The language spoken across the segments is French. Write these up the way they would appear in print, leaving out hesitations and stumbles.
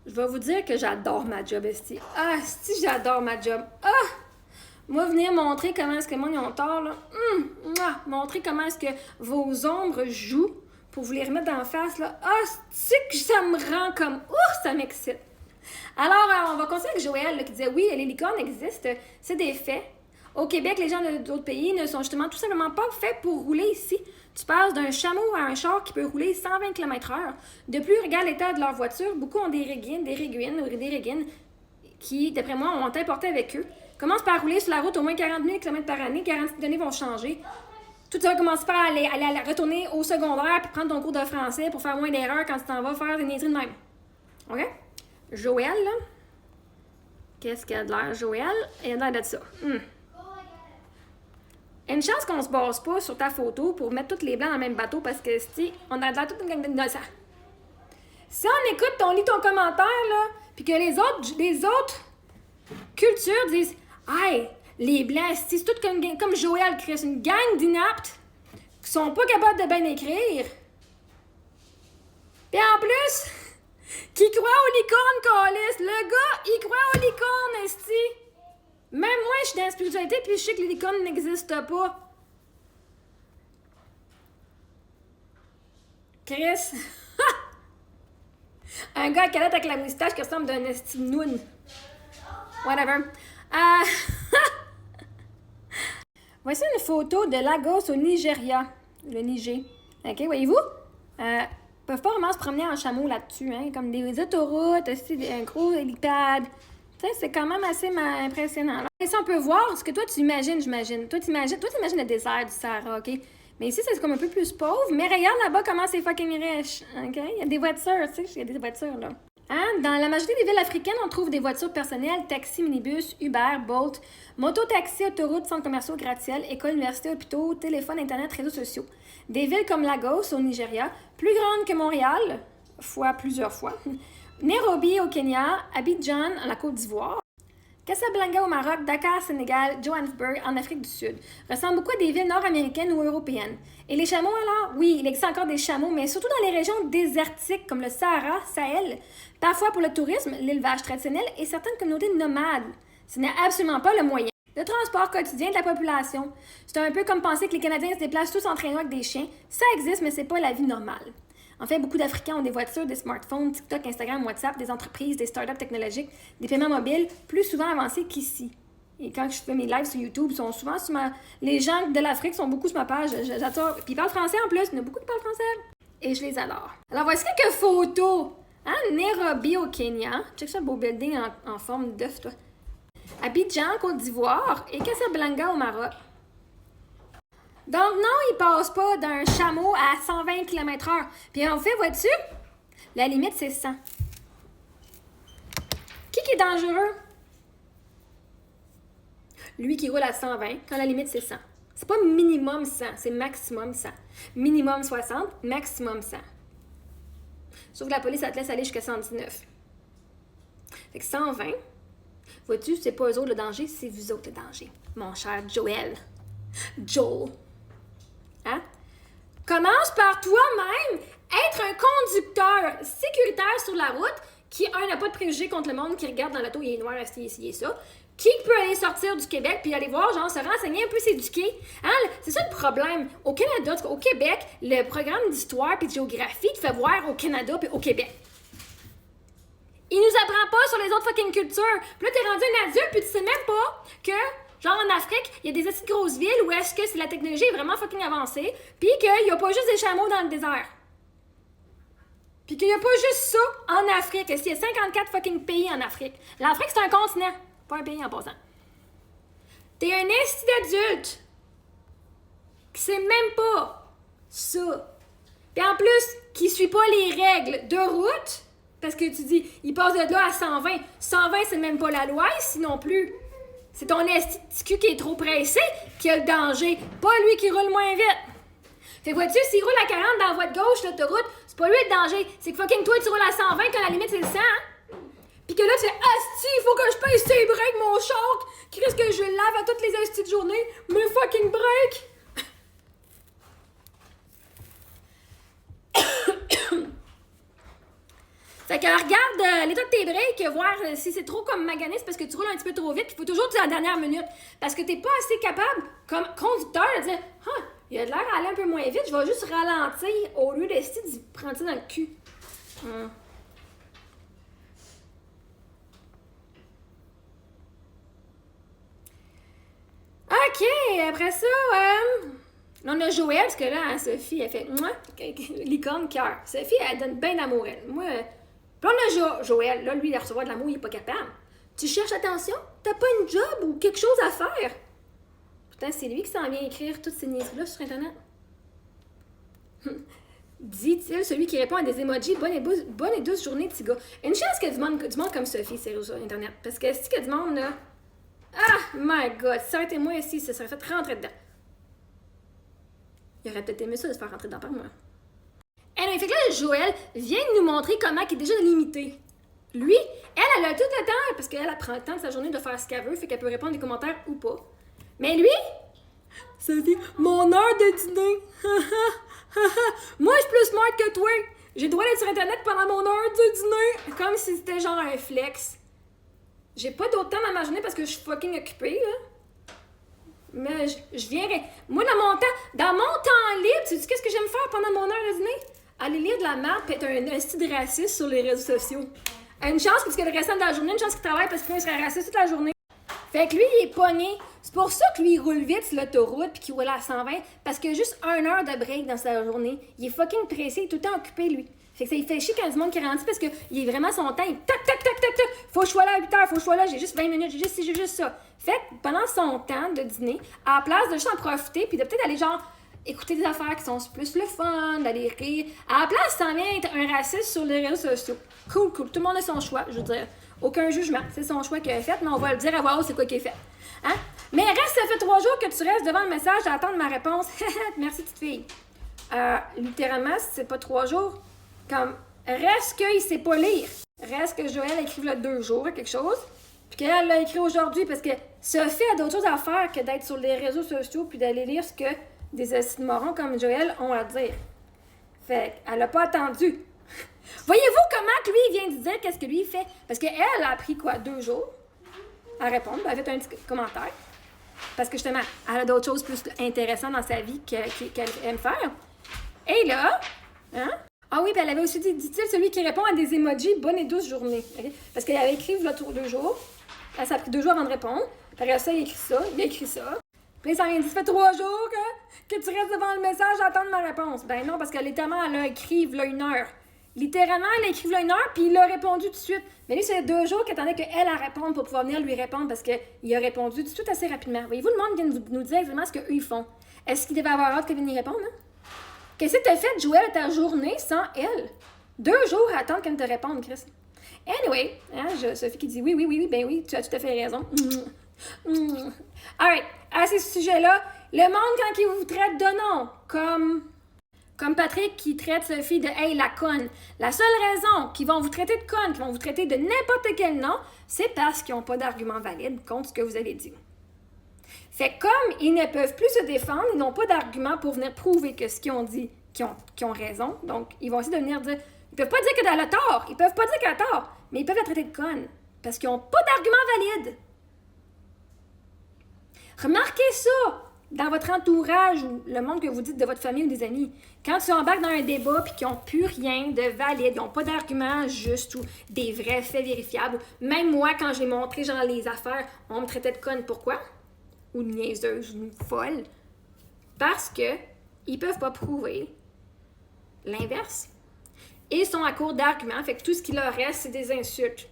Je vais vous dire que j'adore ma job, esti. Ah, si j'adore ma job. Ah! Moi, venir montrer comment est-ce que moi, ils ont tort, là. Montrer comment est-ce que vos ombres jouent pour vous les remettre dans la face, là. Ah, c'est que ça me rend comme... ça m'excite. Alors, on va continuer avec Joël, là, qui disait, oui, les licornes existent, c'est des faits. Au Québec, les gens d'autres pays ne sont justement tout simplement pas faits pour rouler ici. Tu passes d'un chameau à un char qui peut rouler 120 km/h. De plus, regarde l'état de leur voiture. Beaucoup ont des régines qui, d'après moi, ont importé avec eux. Commence par rouler sur la route au moins 40 000 km par année. Garantie que les données vont changer. Tout ça va commencer par aller retourner au secondaire puis prendre ton cours de français pour faire moins d'erreurs quand tu t'en vas faire des niaiseries de même. OK? Joël, là. Qu'est-ce qu'il a de l'air, Joël? Il a l'air de ça. Une chance qu'on se base pas sur ta photo pour mettre tous les blancs dans le même bateau parce que si on a l'air toute une gang d'innocents. Si on écoute, on lit ton commentaire, là, puis que les autres cultures disent hey, les blancs, c'est tout comme Joël, Chris, une gang d'inaptes qui sont pas capables de bien écrire. Puis en plus, qui croient aux licornes, câlisse. Le gars, il croit aux licornes, esti. Même moi, je suis dans la spiritualité, puis je sais que les licornes n'existent pas. Chris. Un gars à calette avec la moustache qui ressemble d'un esti noun. Whatever. Voici une photo de Lagos au Nigeria. Le Niger. OK, voyez-vous? Ils peuvent pas vraiment se promener en chameau là-dessus, hein? Comme des autoroutes, aussi, un gros hélipad. Tu sais, c'est quand même assez impressionnant. Alors, ici, on peut voir ce que toi, tu imagines, j'imagine. Toi, tu imagines le désert du Sahara, OK? Mais ici, c'est comme un peu plus pauvre. Mais regarde là-bas comment c'est fucking riche, OK? Il y a des voitures, tu sais, il y a des voitures, là. Hein? Dans la majorité des villes africaines, on trouve des voitures personnelles, taxis, minibus, Uber, Bolt, moto-taxi, autoroutes, centres commerciaux, gratte-ciel, écoles, universités, hôpitaux, téléphones, internet, réseaux sociaux. Des villes comme Lagos, au Nigeria, plus grandes que Montréal, plusieurs fois, Nairobi, au Kenya, Abidjan, en la Côte d'Ivoire, Casablanca au Maroc, Dakar, Sénégal, Johannesburg, en Afrique du Sud, ressemblent beaucoup à des villes nord-américaines ou européennes. Et les chameaux, alors? Oui, il existe encore des chameaux, mais surtout dans les régions désertiques comme le Sahara, Sahel, parfois pour le tourisme, l'élevage traditionnel et certaines communautés nomades. Ce n'est absolument pas le moyen de transport quotidien de la population. C'est un peu comme penser que les Canadiens se déplacent tous en traîneau avec des chiens. Ça existe, mais c'est pas la vie normale. En fait, beaucoup d'Africains ont des voitures, des smartphones, TikTok, Instagram, WhatsApp, des entreprises, des startups technologiques, des paiements mobiles plus souvent avancés qu'ici. Et quand je fais mes lives sur YouTube, ils sont souvent sur les gens de l'Afrique sont beaucoup sur ma page. J'adore. Puis ils parlent français en plus. Il y en a beaucoup qui parlent français. Et je les adore. Alors voici quelques photos. Hein? Nairobi au Kenya. Check ça, beau building en forme d'œuf, toi. Abidjan, Côte d'Ivoire. Et Casablanca au Maroc. Donc non, ils passent pas d'un chameau à 120 km/h. Puis en fait, vois-tu, la limite, c'est 100. Qui est dangereux? Lui qui roule à 120, quand la limite, c'est 100. C'est pas minimum 100, c'est maximum 100. Minimum 60, maximum 100. Sauf que la police, ça te laisse aller jusqu'à 119. Fait que 120, vois-tu, c'est pas eux autres le danger, c'est vous autres le danger. Mon cher Joel. Joel. Hein? Commence par toi-même être un conducteur sécuritaire sur la route qui, n'a pas de préjugés contre le monde, qui regarde dans l'auto, il est noir, il est ça. Qui peut aller sortir du Québec puis aller voir, genre, se renseigner un peu, s'éduquer? Hein? C'est ça le problème. Au Canada, au Québec, le programme d'histoire puis de géographie te fait voir au Canada puis au Québec. Il nous apprend pas sur les autres fucking cultures. Puis là, t'es rendu un adulte puis tu sais même pas que... Genre en Afrique, il y a des assez grosses villes où est-ce que la technologie est vraiment fucking avancée, puis qu'il n'y a pas juste des chameaux dans le désert. Puis qu'il n'y a pas juste ça en Afrique. Il y a 54 fucking pays en Afrique. L'Afrique, c'est un continent, pas un pays en passant. T'es un esti d'adulte qui sait même pas ça. Puis en plus, qui suit pas les règles de route, parce que tu dis, il passe de là à 120. 120, c'est même pas la loi ici non plus. C'est ton esti qui est trop pressé qui a le danger, pas lui qui roule moins vite. Fait que vois-tu, s'il roule à 40 dans la voie de gauche, l'autoroute, c'est pas lui le danger, c'est que fucking toi, tu roules à 120 quand la limite c'est le 100. Hein? Puis que là, tu fais asti, il faut que je paye ses breaks, mon char. Qu'est-ce que je lave à toutes les asti de journée? Mes fucking breaks. Fait que regarde l'état de tes breaks, voir si c'est trop comme magané, c'est parce que tu roules un petit peu trop vite, il faut toujours dire à la dernière minute. Parce que t'es pas assez capable, comme conducteur, de dire « Ah, il a de l'air à aller un peu moins vite, je vais juste ralentir au lieu d'essayer de prendre ça dans le cul. OK, après ça, on a Joël, parce que là, Sophie, elle fait moi, licorne, cœur. Sophie, elle donne bien d'amour, elle. Moi, puis on a Joël, là, lui, il a recevoir de l'amour, il est pas capable. Tu cherches attention? T'as pas une job ou quelque chose à faire? Pourtant, c'est lui qui s'en vient écrire toutes ces niaiseries-là sur Internet. Dit-il, celui qui répond à des emojis, bonne et douce journée, petit gars. Une chance qu'il y a du monde comme Sophie, sérieux, sur Internet. Parce que si qu'il y a du monde, là. Ah, my God, si ça aurait été moi ici, ça serait fait rentrer dedans. Il aurait peut-être aimé ça de se faire rentrer dedans par moi. Et fait que là, Joël vient de nous montrer comment il est déjà limité. Lui, elle a tout le temps, parce qu'elle prend le temps de sa journée de faire ce qu'elle veut, fait qu'elle peut répondre des commentaires ou pas. Mais lui, ça dit mon heure de dîner. Moi, je suis plus smart que toi. J'ai le droit d'être sur Internet pendant mon heure de dîner. Comme si c'était genre un flex. J'ai pas d'autre temps dans ma journée parce que je suis fucking occupée, là. Mais je viendrai. Moi, dans mon temps libre, tu sais qu'est-ce que j'aime faire pendant mon heure de dîner? Aller lire de la merde et être un style raciste sur les réseaux sociaux. Une chance parce que le restant de la journée, une chance qu'il travaille parce qu'il serait raciste toute la journée. Fait que lui, il est pogné. C'est pour ça que lui, il roule vite sur l'autoroute puis qu'il roule à 120 parce qu'il a juste 1 heure de break dans sa journée. Il est fucking pressé, il est tout le temps occupé, lui. Fait que ça, il fait chier quand du monde qui ralentit parce qu'il est vraiment son temps. Il tac, tac, tac, tac, tac. Faut que je sois là à 8 heures, faut que je sois là, j'ai juste 20 minutes, j'ai juste ça. Fait que pendant son temps de dîner, à la place de juste en profiter puis de peut-être aller genre écouter des affaires qui sont plus le fun, d'aller rire. À la place, ça vient être un raciste sur les réseaux sociaux. Cool. Tout le monde a son choix, je veux dire. Aucun jugement. C'est son choix qu'il a fait, mais on va le dire à voix haute c'est quoi qu'il a fait. Hein? Mais reste, ça fait 3 jours que tu restes devant le message à attendre ma réponse. Merci, petite fille. Littéralement, c'est pas 3 jours. Comme, reste qu'il sait pas lire. Reste que Joël écrive là 2 jours, quelque chose. Puis qu'elle l'a écrit aujourd'hui parce que Sophie a d'autres choses à faire que d'être sur les réseaux sociaux puis d'aller lire ce que des assis de morons comme Joël ont à dire. Fait qu'elle a pas attendu. Voyez-vous comment que lui, il vient de dire qu'est-ce que lui, il fait? Parce qu'elle a pris quoi, 2 jours à répondre. Elle a fait un petit commentaire. Parce que justement, elle a d'autres choses plus intéressantes dans sa vie qu'elle aime faire. Et là, hein? Ah oui, puis elle avait aussi dit-il, celui qui répond à des emojis, bonne et douce journée. Okay? Parce qu'elle avait écrit là 2 jours. Elle s'est pris 2 jours avant de répondre. Puis après ça, il a écrit ça. Puis ça vient dit, ça fait 3 jours que tu restes devant le message à attendre ma réponse. Ben non, parce que littéralement, elle a écrit là 1 heure. Littéralement, elle a écrit là 1 heure, puis il a répondu tout de suite. Mais lui, c'est 2 jours qu'il attendait qu'elle a réponde pour pouvoir venir lui répondre parce qu'il a répondu tout de suite assez rapidement. Voyez-vous, le monde vient de nous dire exactement ce qu'eux ils font. Est-ce qu'il devait avoir hâte qu'elle vienne y répondre, hein? Qu'est-ce que t'as fait, Joël, ta journée sans elle? 2 jours à attendre qu'elle te réponde, Chris. Anyway, hein, Sophie qui dit oui, ben oui, tu as tout à fait raison. Alright, à ces sujets-là, le monde, quand il vous traite de nom, comme Patrick qui traite Sophie de « Hey, la conne », la seule raison qu'ils vont vous traiter de conne, qu'ils vont vous traiter de n'importe quel nom, c'est parce qu'ils n'ont pas d'argument valide contre ce que vous avez dit. Fait que comme ils ne peuvent plus se défendre, ils n'ont pas d'argument pour venir prouver que ce qu'ils ont dit, qu'ils ont raison. Donc, ils vont essayer de venir dire... Ils peuvent pas dire qu'elle a tort, ils peuvent pas dire qu'elle a tort, mais ils peuvent la traiter de conne parce qu'ils n'ont pas d'argument valide. Remarquez ça dans votre entourage ou le monde que vous dites de votre famille ou des amis. Quand tu embarques dans un débat puis qu'ils n'ont plus rien de valide, ils n'ont pas d'arguments justes ou des vrais faits vérifiables. Même moi, quand j'ai montré genre les affaires, on me traitait de conne. Pourquoi? Ou de niaiseuse, ou de folle. Parce que ils peuvent pas prouver l'inverse. Et ils sont à court d'arguments, fait que tout ce qui leur reste, c'est des insultes.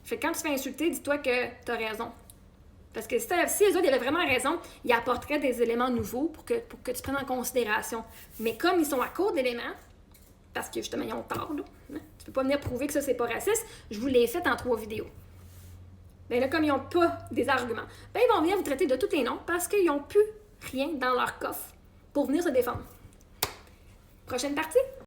Fait que quand tu te fais insulter, dis-toi que tu as raison. Parce que si les autres avaient vraiment raison, ils apporteraient des éléments nouveaux pour que tu prennes en considération. Mais comme ils sont à court d'éléments, parce que justement, ils ont tort, là, hein, tu peux pas venir prouver que ça, c'est pas raciste, je vous l'ai fait en 3 vidéos. Mais là, comme ils n'ont pas des arguments, ben ils vont venir vous traiter de tous les noms parce qu'ils n'ont plus rien dans leur coffre pour venir se défendre. Prochaine partie?